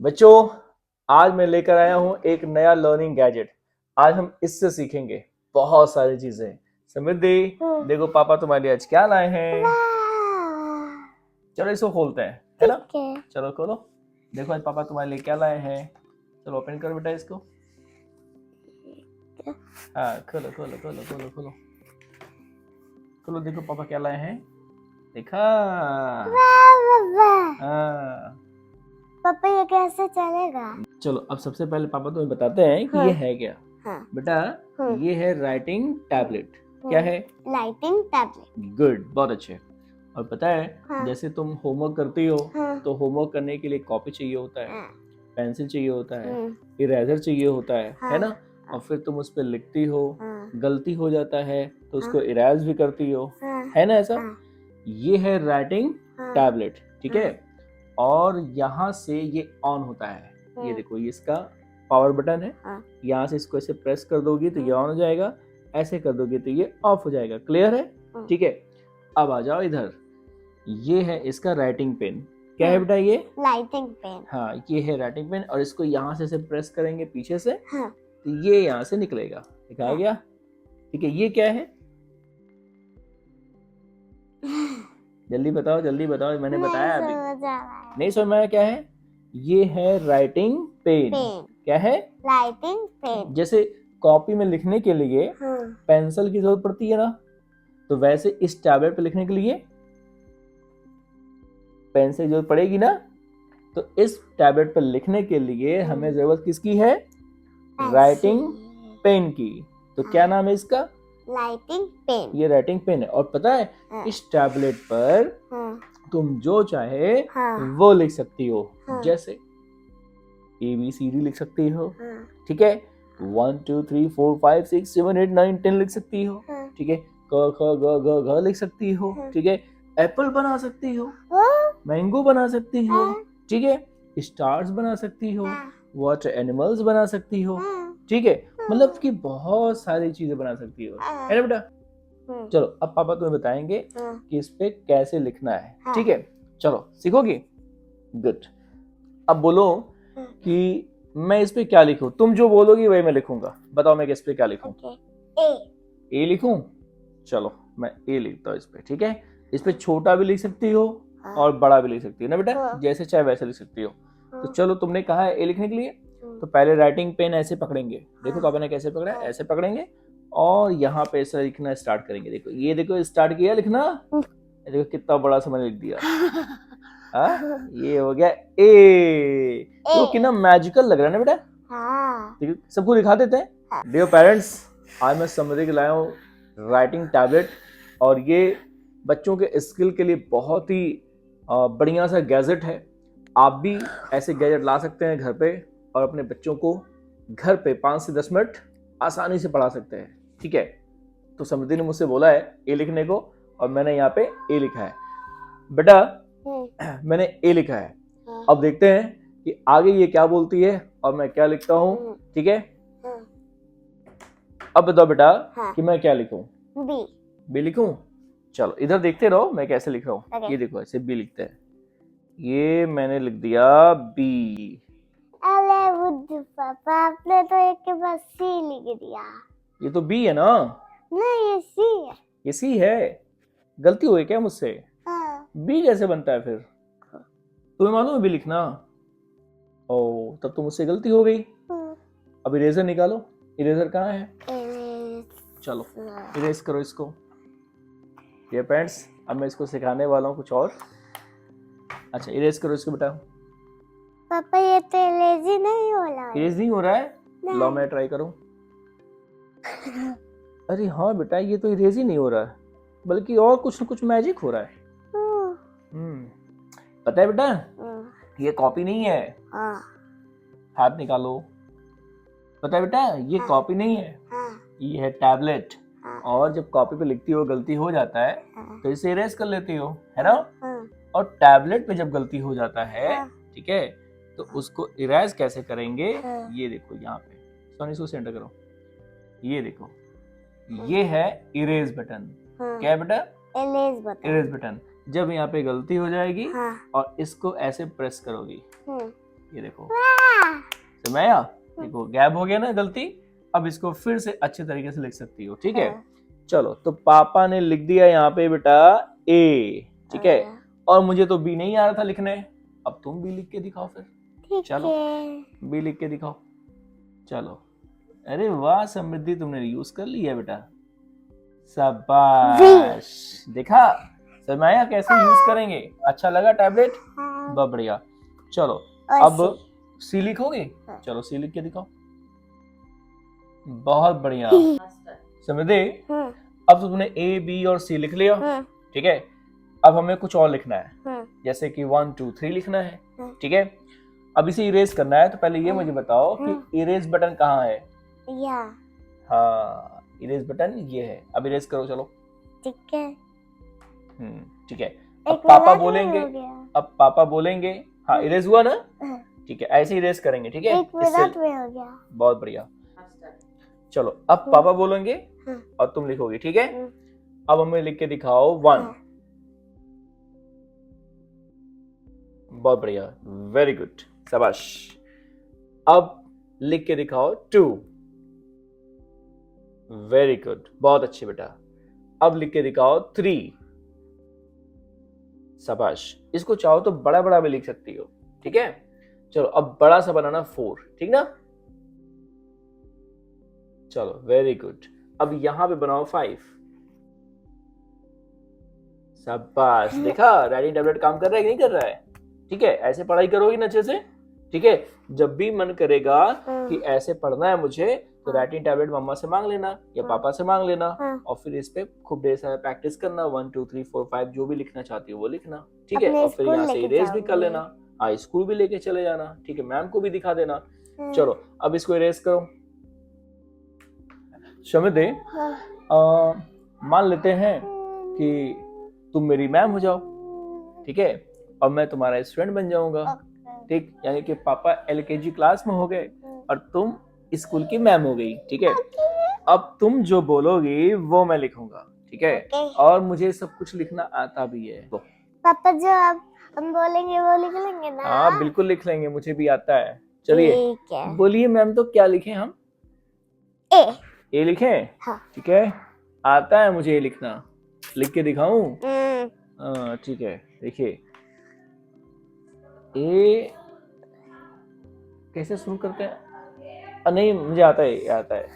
बच्चों, आज मैं लेकर आया हूं एक नया लर्निंग गैजेट। आज हम इससे सीखेंगे बहुत सारी चीजें। समृद्धि, देखो पापा तुम्हारे लिए आज क्या लाए हैं। चलो इसको खोलते हैं, है ना? चलो खोलो, देखो आज पापा तुम्हारे लिए क्या लाए हैं। चलो ओपन करो बेटा इसको। हाँ खोलो खोलो खोलो खोलो खोलो खोलो, देखो पापा क्या लाए हैं। देखा? हाँ। पापा ये कैसे चलेगा? चलो अब सबसे पहले पापा तुम्हें बताते हैं कि ये है क्या। बेटा ये है राइटिंग टैबलेट। क्या है? Writing tablet. गुड, बहुत अच्छे। और पता है जैसे तुम होमवर्क करती हो तो होमवर्क करने के लिए कॉपी चाहिए होता है, पेंसिल चाहिए होता है, इरेजर चाहिए होता है ना? और फिर तुम उस पर लिखती हो, गलती हो जाता है तो उसको इरेज भी करती हो, है ना? ऐसा ये है राइटिंग टैबलेट, ठीक है। और यहाँ से ये ऑन होता है, ये देखो ये इसका पावर बटन है। यहाँ से इसको ऐसे प्रेस कर दोगी तो ये ऑन हो जाएगा, ऐसे कर दोगे तो ये ऑफ हो जाएगा। क्लियर है? ठीक है। अब आ जाओ इधर, ये है इसका राइटिंग पेन। क्या है बेटा ये? Writing pen. हाँ ये है राइटिंग पेन, और इसको यहाँ से प्रेस करेंगे पीछे से तो ये यहाँ से निकलेगा। दिखा गया? ठीक है। ये क्या है? जल्दी बताओ जल्दी बताओ, मैंने बताया अभी। नहीं समझ में आया क्या है? ये है राइटिंग पेन। क्या है? Writing pen. जैसे कॉपी में लिखने के लिए पेंसिल की जरूरत पड़ती है ना, तो वैसे इस टैबलेट पे लिखने के लिए पेंसिल की जरूरत पड़ेगी ना। तो इस टैबलेट पर लिखने के लिए हमें जरूरत किसकी है? राइटिंग पेन की। तो क्या नाम है इसका? Writing pen. ये राइटिंग पेन है। और पता है इस टैबलेट पर तुम जो चाहे वो लिख सकती हो। जैसे ABCD लिख सकती हो, ठीक है। 1 2 3 4 5 6 7 8 9 10 लिख सकती हो, ठीक है। क ख ग घ घ लिख सकती हो, ठीक है। एप्पल बना सकती हो, मैंगो बना सकती हो, ठीक है। स्टार्स बना सकती हो, वाटर एनिमल्स बना सकती हो, ठीक है। मतलब कि बहुत सारी चीजें बना सकती हो, है ना बेटा? चलो अब पापा तुम्हें बताएंगे कि इस पे कैसे लिखना है, ठीक है। चलो सीखोगी? गुड। अब बोलो कि मैं इस पे क्या लिखूं। तुम जो बोलोगी वही मैं लिखूंगा। बताओ मैं इस पे क्या लिखूं? ए लिखूं? चलो मैं ए लिखता हूँ इस पे, ठीक है। इस पे छोटा भी लिख सकती हो और बड़ा भी लिख सकती हो ना बेटा, जैसे चाहे वैसे लिख सकती हो। तो चलो तुमने कहा है ए लिखने के लिए, तो पहले राइटिंग पेन ऐसे पकड़ेंगे। देखो पापा ने कैसे पकड़ा है, ऐसे पकड़ेंगे और यहाँ पे ऐसा लिखना स्टार्ट करेंगे। देखो ये देखो स्टार्ट किया लिखना, देखो कितना बड़ा समझ लिख दिया। ये हो गया ए। तो कितना मैजिकल लग रहा है ना बेटा। सबको दिखा देते हैं। डियर पेरेंट्स, आज मैं समृद्धि के लाया हूँ राइटिंग टैबलेट, और ये बच्चों के स्किल के लिए बहुत ही बढ़िया सा गैजेट है। आप भी ऐसे गैजेट ला सकते हैं घर पे और अपने बच्चों को घर पे 5 से 10 मिनट आसानी से पढ़ा सकते हैं, ठीक है। तो समृद्धि ने मुझसे बोला है ए लिखने को, और मैंने यहाँ पे ए लिखा है। बेटा मैंने ए लिखा है। अब देखते हैं कि आगे ये क्या बोलती है और मैं क्या लिखता हूँ, ठीक है। अब बताओ बेटा कि मैं क्या लिखूं? बी लिखूं? चलो इधर देखते रहो मैं कैसे लिख रहा हूँ। ये देखो ऐसे बी लिखते हैं। ये मैंने लिख दिया बी। अरे बुद्धू पापा, आपने तो एक के बाद सी लिख दिया। ये तो बी है ना? नहीं ये सी है। ये सी है? गलती हुई क्या मुझसे? बी कैसे बनता है फिर? तुम्हें मालूम है बी लिखना? ओ तब तो मुझसे गलती हो गई। अब इरेजर निकालो। इरेजर कहाँ है? चलो इरेज करो इसको। ये पेरेंट्स, अब मैं इसको सिखाने वाला हूँ कुछ और। अच्छा इरेज करो इसको बेटा। पापा ये तो इरेज नहीं हो रहा है। इरेज नहीं हो रहा है? लो मैं ट्राई करूँ। अरे हाँ बेटा, ये तो इरेज ही नहीं हो रहा है, बल्कि और कुछ न कुछ मैजिक हो रहा है। पता है बेटा, ये कॉपी नहीं है। हाथ निकालो। पता है बेटा, ये कॉपी नहीं है, ये है टैबलेट। और जब कॉपी पे लिखती हो गलती हो जाता है तो इसे इरेज कर लेती हो, है ना? और टैबलेट पे जब गलती हो जाता है, ठीक है, तो उसको इरेज कैसे करेंगे? ये देखो यहाँ पे, सोनी इसको सेंटर करो। ये देखो, ये है इरेज बटन। क्या है बेटा? Erase button. Erase button. जब यहाँ पे गलती हो जाएगी और इसको ऐसे प्रेस करोगी, ये देखो वाह, समझाया, देखो गैप हो गया ना गलती। अब इसको फिर से अच्छे तरीके से लिख सकती हो, ठीक है। चलो तो पापा ने लिख दिया यहाँ पे बेटा ए, ठीक है, और मुझे तो बी नहीं आ रहा था लिखने। अब तुम बी लिख के दिखाओ फिर। ठीक चलो है। बी लिख के दिखाओ। चलो, अरे वाह समृद्धि, तुमने यूज कर लिया बेटा, शाबाश। देखा सरमाया कैसे यूज करेंगे। अच्छा लगा टैबलेट, हाँ, बहुत बढ़िया। चलो और अब सी लिखोगे। हाँ। चलो सी लिख के दिखाओ, बहुत बढ़िया समृद्धि। अब तुमने ए बी और सी लिख लिया, ठीक है। अब हमें कुछ और लिखना है, जैसे कि 1 2 3 लिखना है, ठीक है। अब इसे इरेज करना है, तो पहले ये मुझे बताओ कि इरेज बटन कहाँ है। हाँ, इरेज बटन ये है। अब इरेज करो, चलो। ठीक है। ठीक है। अब पापा बोलेंगे, अब पापा बोलेंगे, हाँ इरेज हुआ ना, ठीक है। ऐसे इरेज करेंगे, ठीक है। एक मिनट में हो गया। बहुत बढ़िया। चलो अब पापा बोलेंगे और तुम लिखोगे, ठीक है। अब हमें लिख के दिखाओ 1। बहुत बढ़िया, वेरी गुड, शाबाश। अब लिख के दिखाओ 2। वेरी गुड, बहुत अच्छे बेटा। अब लिख के दिखाओ 3। शाबाश। इसको चाहो तो बड़ा बड़ा भी लिख सकती हो, ठीक है। चलो अब बड़ा सा बनाना 4, ठीक ना। चलो वेरी गुड। अब यहां पे बनाओ 5। शाबाश। देखा राइटिंग टैबलेट काम कर रहा है कि नहीं कर रहा है, ठीक है। ऐसे पढ़ाई करोगी ना अच्छे से, ठीक है। जब भी मन करेगा कि ऐसे पढ़ना है मुझे, तो राइटिंग टैबलेट मम्मा से मांग लेना या पापा से मांग लेना, और फिर इस पे खूब ढेर सारा प्रैक्टिस करना। 1 2 3 4 5 जो भी लिखना चाहती हो वो लिखना, ठीक है। और फिर यहाँ से इरेज भी कर लेना। हाँ, स्कूल भी लेके चले जाना, ठीक है। मैम को भी दिखा देना। चलो अब इसको इरेज करो। शमिदे, मान लेते हैं कि तुम मेरी मैम हो जाओ, ठीक है, और मैं तुम्हारा स्टूडेंट बन जाऊंगा, ठीक। यानी कि पापा LKG क्लास में हो गए और तुम स्कूल की मैम हो गई, ठीक है। अब तुम जो बोलोगी वो मैं लिखूंगा, ठीक है। और मुझे सब कुछ लिखना आता भी है। पापा जो हम बोलेंगे वो लिख लेंगे ना। हाँ बिल्कुल लिख लेंगे, मुझे भी आता है। चलिए बोलिए मैम, तो क्या लिखें हम। ए लिखें, हाँ। ठीक है। आता है मुझे ये लिखना, लिख के दिखाऊं। ठीक है, देखिए ए कैसे शुरू करते हैं। नहीं मुझे आता है, आता है।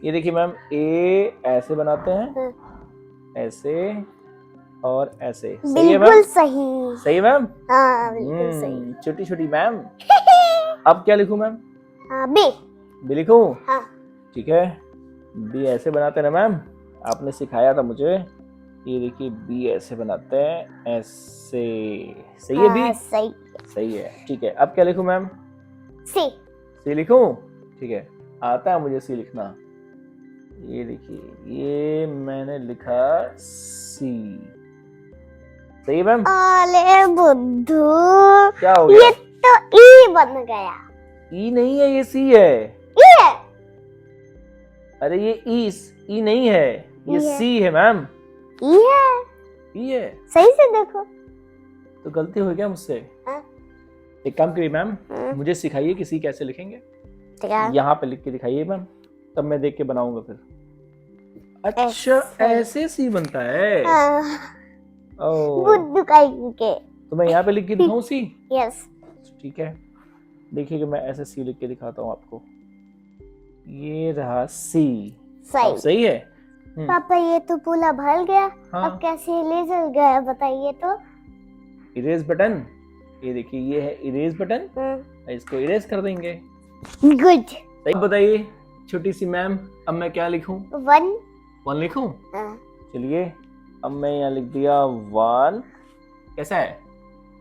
ये देखिए मैम, ए ऐसे बनाते हैं, ऐसे और ऐसे। सही है मैम, सही। सही है मैम। हाँ बिल्कुल सही। छोटी छोटी मैम। अब क्या लिखूं मैम। बी। बी लिखूं, हाँ। ठीक है। बी ऐसे बनाते हैं ना मैम, आपने सिखाया था मुझे। ये देखिए बी ऐसे बनाते हैं, ऐसे। सही है बी, सही। सही है, ठीक है। अब क्या लिखूं मैम। सी। सी लिखूं, ठीक है। आता है मुझे सी लिखना। ये देखिए ये मैंने लिखा सी। सही है मैम। अरे बुद्धू, क्या हो गया। ये तो ई बन गया। ई नहीं है, ये सी है। ई है। अरे ये ई नहीं है, ये सी है मैम। ई है, ई है। सही से देखो। तो गलती हो गया मुझसे। एक काम करिए मैम, मुझे सिखाइए कि सी कैसे लिखेंगे। यहाँ पे लिख के दिखाइए मैम, तब मैं देख के बनाऊंगा फिर। अच्छा ऐसे सी बनता है। बुद्धू के। तो मैं यहाँ पे लिख के दिखाऊं सी। यस, ठीक है, देखिए कि मैं ऐसे सी लिख के दिखाता हूँ आपको। ये रहा सी। सही। सही है। पापा ये तो पूरा भर गया। हाँ। अब कैसे इरेज गया बताइए तो। इरेज बटन, ये देखिए ये है इरेज बटन, इसको इरेज कर देंगे। गुड। सही बताइए छोटी सी मैम, अब मैं क्या लिखूं। 1 लिखूं। चलिए अब मैं यहाँ लिख दिया 1। कैसा है।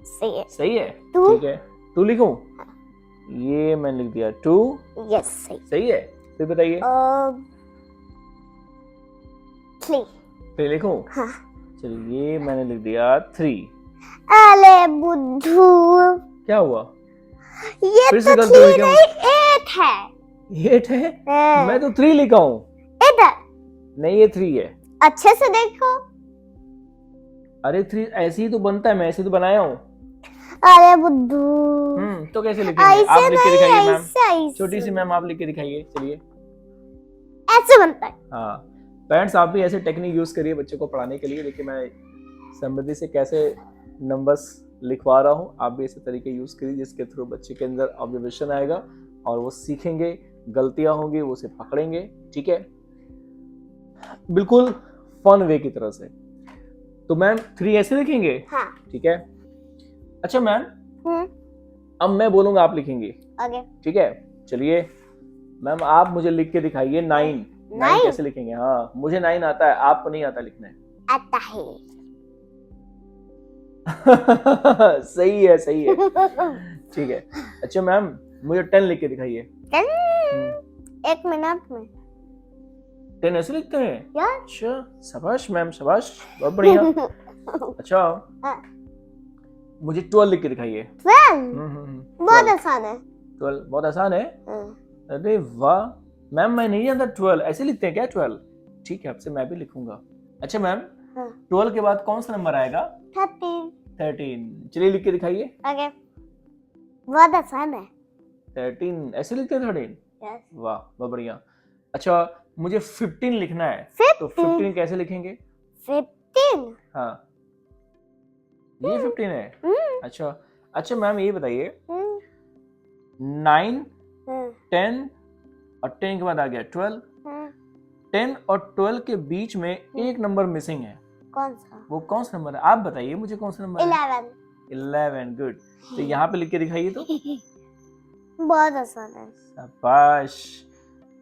सही है। सही है, ठीक है। 2 लिखूं। ये मैंने लिख दिया 2। यस सही। सही है, फिर बताइए। 3। 3 लिखूं। हाँ। चलिए मैंने लिख दिया 3। अरे बुद्धू, क्या हुआ। ये फिर से तो गलती हुई क्या। 8 है। 8 है, मैं तो 3 लिखा हूँ। 8 है। नहीं ये 3 है। अच्छे से देखो। अरे 3 ऐसे ही तो बनता है, मैं ऐसे तो बनाया हूँ। अरे बुद्धू, तो कैसे लिखेंगे? आप लिख के दिखाइए मैम, ऐसे छोटी सी मैम आप लिख के दिखाइए। चलिए ऐसे बनता है। हाँ पेरेंट्स आप भी ऐसे टेक्निक यूज करिए बच्चों को पढ़ाने के लिए। देखिए मैं समृद्धि से कैसे नंबर्स लिखवा रहा हूँ, आप भी ऐसे तरीके यूज करिए जिसके थ्रू बच्चे के अंदर ऑब्जर्वेशन आएगा और वो सीखेंगे, गलतियां होंगी वो उसे पकड़ेंगे। ठीक है, बिल्कुल फन वे की तरह से। तो मैम 3 ऐसे लिखेंगे? हाँ। ठीक है। अच्छा मैम अब मैं बोलूंगा आप लिखेंगे। ओके। ठीक है, चलिए मैम आप मुझे लिख के दिखाइए 9 कैसे लिखेंगे? हाँ मुझे 9 आता है, आपको नहीं आता लिखने। आता है। सही है सही है। ठीक है। अच्छा मैम मुझे 10 लिख के दिखाइए। 10 1 मिनट में 10 ऐसे लिखते हैं? यार अच्छा शाबाश मैम शाबाश, बहुत बढ़िया। अच्छा मुझे 12 लिख के दिखाइए। 12 बहुत आसान है। 12 बहुत आसान है? अरे वाह मैम मैं नहीं जानता 12 ऐसे लिखते हैं क्या 12? ठीक है आपसे मैं भी लिखूंगा। अच्छा मैम 12 के बाद कौन सा नंबर आएगा? 13। चलिए लिख के दिखाइए। ओके बहुत आसान है। 13 ऐसे लिखते हैं 13? यस। वाह बहुत बढ़िया। अच्छा मुझे 15 लिखना है। 15? तो 15 कैसे लिखेंगे? 15 हाँ ये 15 है। अच्छा अच्छा मैम ये बताइए 9 10 और 10 के बाद आ गया 12। 10 और 12 के बीच में एक नंबर मिसिंग है। कौन सा? वो कौन सा नंबर है आप बताइए मुझे, कौन सा नंबर है? 11 गुड। तो यहाँ पे लिख के दिखाइए तो। बहुत आसान है। शाबाश।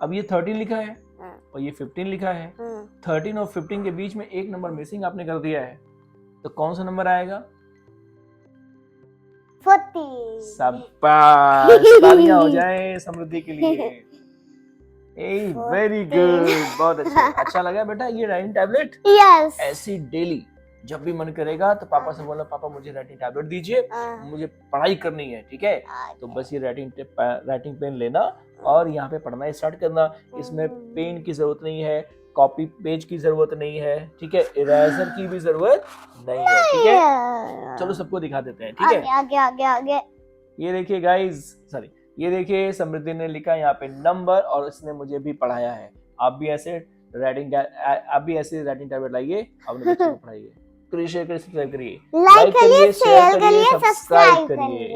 अब ये 13 लिखा है और ये 15 लिखा है। 13 और 15 के बीच में एक नंबर मिसिंग आपने कर दिया है, तो कौन सा नंबर आएगा? 40। शाबाश, तालियां हो जाए समृद्धि के लिए। वेरी गुड, बहुत अच्छा। अच्छा लगा बेटा ये राइटिंग टैबलेट? यस। ऐसी डेली जब भी मन करेगा तो पापा से बोलना पापा मुझे राइटिंग टैबलेट दीजिए, मुझे पढ़ाई करनी है। ठीक है, तो बस ये राइटिंग पेन लेना और यहाँ पे पढ़ना स्टार्ट करना। इसमें पेन की जरूरत नहीं है, कॉपी पेज की जरूरत नहीं है, ठीक है, इरेजर की भी जरूरत नहीं है। ठीक है, चलो सबको दिखा देते हैं। ठीक है, आगे आगे आगे। ये देखिए गाइस, सॉरी ये देखिए समृद्धि ने लिखा यहाँ पे नंबर और इसने मुझे भी पढ़ाया है। आप भी ऐसे राइटिंग टैबलेट लाइए, अपने बच्चों को पढ़ाइए। करिए, शेयर करिए, सब्सक्राइब करिए, लाइक करिए, शेयर करिए, सब्सक्राइब करिए।